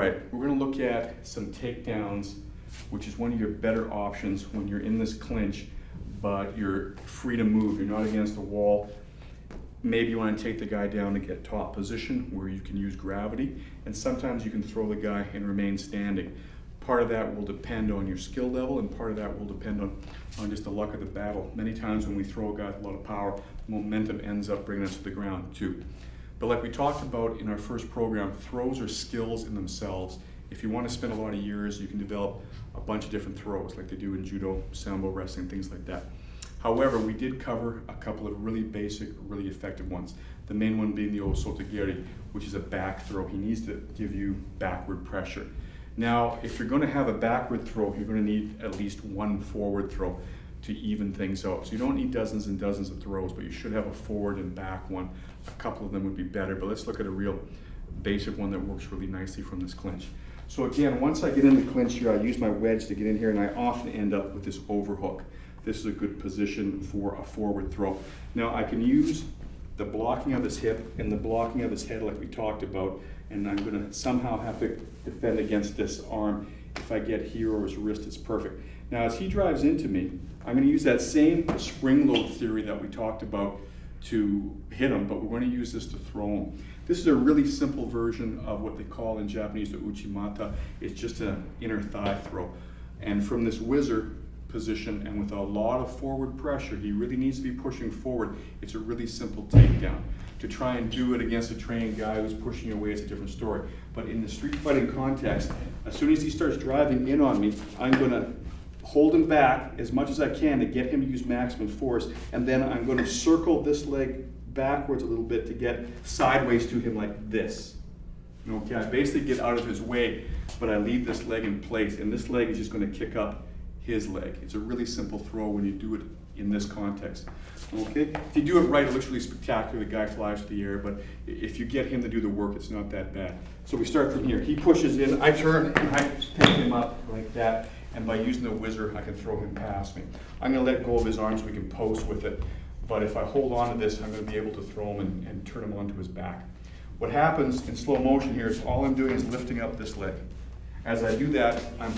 right, we're going to look at some takedowns, which is one of your better options when you're in this clinch, but you're free to move. You're not against the wall. Maybe you want to take the guy down to get top position where you can use gravity, and sometimes you can throw the guy and remain standing. Part of that will depend on your skill level, and part of that will depend on just the luck of the battle. Many times when we throw a guy with a lot of power, momentum ends up bringing us to the ground too. But like we talked about in our first program, throws are skills in themselves. If you want to spend a lot of years, you can develop a bunch of different throws like they do in judo, sambo, wrestling, things like that. However, we did cover a couple of really basic, really effective ones. The main one being the osotogiri, which is a back throw. He needs to give you backward pressure. Now, if you're going to have a backward throw, you're going to need at least one forward throw to even things out. So you don't need dozens and dozens of throws, but you should have a forward and back one. A couple of them would be better, but let's look at a real basic one that works really nicely from this clinch. So again, once I get in the clinch here, I use my wedge to get in here, and I often end up with this overhook. This is a good position for a forward throw. Now I can use the blocking of his hip and the blocking of his head like we talked about, and I'm going to somehow have to defend against this arm. If I get here or his wrist, it's perfect. Now as he drives into me, I'm going to use that same spring load theory that we talked about to hit him, but we're going to use this to throw him. This is a really simple version of what they call in Japanese the uchimata. It's just an inner thigh throw. And from this whizzer position and with a lot of forward pressure, he really needs to be pushing forward. It's a really simple takedown. To try and do it against a trained guy who's pushing away, it's a different story. But in the street fighting context, as soon as he starts driving in on me, I'm going to hold him back as much as I can to get him to use maximum force, and then I'm going to circle this leg backwards a little bit to get sideways to him like this. Okay, I basically get out of his way, but I leave this leg in place, and this leg is just going to kick up his leg. It's a really simple throw when you do it in this context. Okay, if you do it right, it looks really spectacular. The guy flies through the air, but if you get him to do the work, it's not that bad. So we start from here. He pushes in, I turn, and I pick him up like that, and by using the whizzer, I can throw him past me. I'm going to let go of his arm so we can post with it, but if I hold on to this, I'm going to be able to throw him and turn him onto his back. What happens in slow motion here is all I'm doing is lifting up this leg. As I do that, I'm